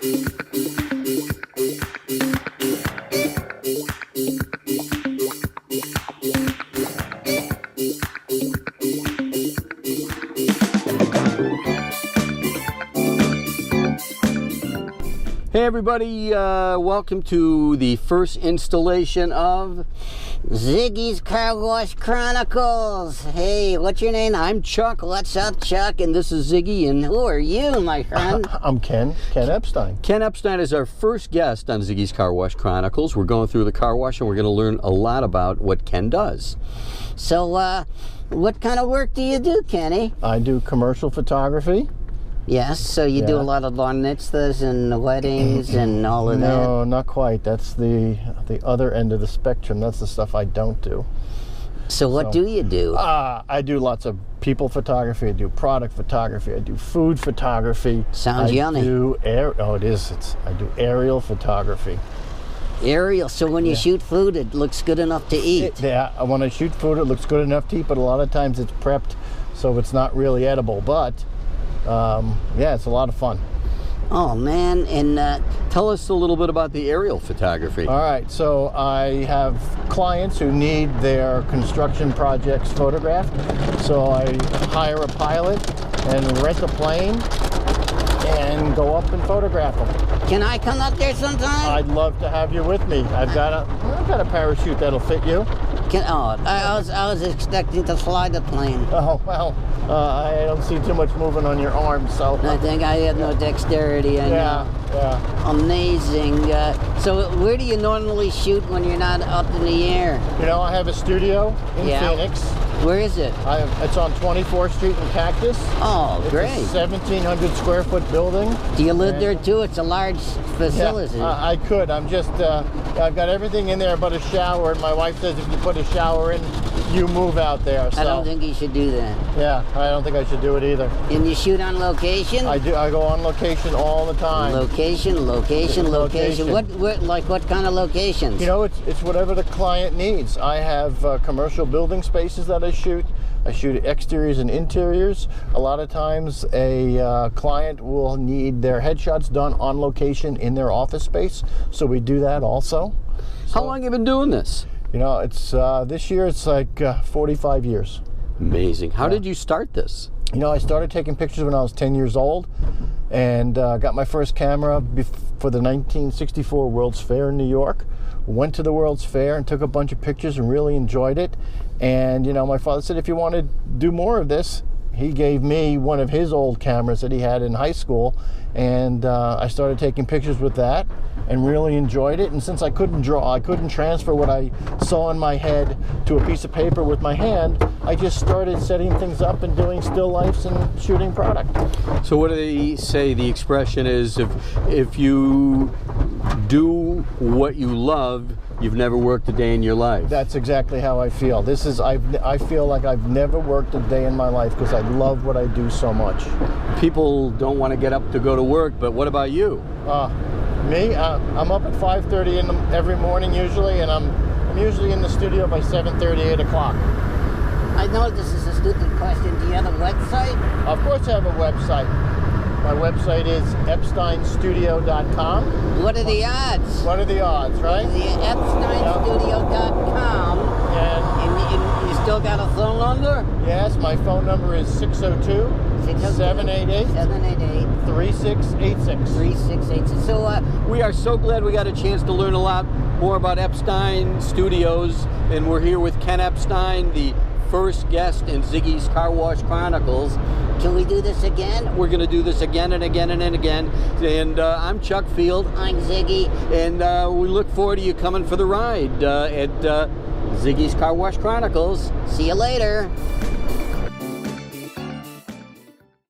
Hey everybody, welcome to the first installation of Ziggy's Car Wash Chronicles. Hey, what's your name? I'm Chuck. What's up, Chuck? And this is Ziggy, and who are you, my friend? I'm Ken Epstein. Ken Epstein is our first guest on Ziggy's Car Wash Chronicles. We're going through the car wash, and we're going to learn a lot about what Ken does. So, what kind of work do you do, Kenny? I do commercial photography. Yes, so you do a lot of bar mitzvahs and weddings and all of that? No, not quite. That's the other end of the spectrum. That's the stuff I don't do. So what do you do? I do lots of people photography. I do product photography. I do food photography. Sounds yummy. I do I do aerial photography. Aerial, so when you shoot food, it looks good enough to eat. When I shoot food, it looks good enough to eat, but a lot of times it's prepped, so it's not really edible. But yeah, it's a lot of fun. Oh man, and tell us a little bit about the aerial photography. All right, so I have clients who need their construction projects photographed. So I hire a pilot and rent a plane and go up and photograph them. Can I come up there sometime? I'd love to have you with me. I've got a parachute that'll fit you. I was expecting to fly the plane. Oh, well, I don't see too much moving on your arms, so. I think I have no dexterity. I know. Yeah. Amazing. So where do you normally shoot when you're not up in the air? You know, I have a studio in Phoenix. Where is it? It's on 24th Street in Cactus. Oh, great. It's a 1,700 square foot building. Do you live there too? It's a large facility. Yeah, I could. I'm just, I've got everything in there but a shower, and my wife says if you put a shower in, you move out there. So. I don't think you should do that. Yeah, I don't think I should do it either. And you shoot on location? I do. I go on location all the time. Location. What kind of locations? You know, it's whatever the client needs. I have commercial building spaces that I shoot. I shoot exteriors and interiors. A lot of times a client will need their headshots done on location in their office space, so we do that also. How long have you been doing this? You know, it's this year it's like 45 years. Amazing. How did you start this? You know, I started taking pictures when I was 10 years old and got my first camera for the 1964 World's Fair in New York. Went to the World's Fair and took a bunch of pictures and really enjoyed it. And, you know, my father said, if you want to do more of this, he gave me one of his old cameras that he had in high school. And I started taking pictures with that and really enjoyed it. And since I couldn't draw, I couldn't transfer what I saw in my head to a piece of paper with my hand, I just started setting things up and doing still lifes and shooting product. So what do they say the expression is, if you do what you love, you've never worked a day in your life? That's exactly how I feel. I feel like I've never worked a day in my life because I love what I do so much. People don't want to get up to go to work, but what about you? Me? I'm up at 5:30 every morning usually, and I'm usually in the studio by 7:30, 8 o'clock. I know this is a stupid question. Do you have a website? Of course I have a website. My website is EpsteinStudio.com. What are the odds? What are the odds, right? The EpsteinStudio.com. And you still got a phone number? Yes, my phone number is 602-788-3686. So we are so glad we got a chance to learn a lot more about Epstein Studios, and we're here with Ken Epstein, the first guest in Ziggy's Car Wash Chronicles. Can we do this again? We're going to do this again and again and again. And I'm Chuck Field. I'm Ziggy. And we look forward to you coming for the ride at Ziggy's Car Wash Chronicles. See you later.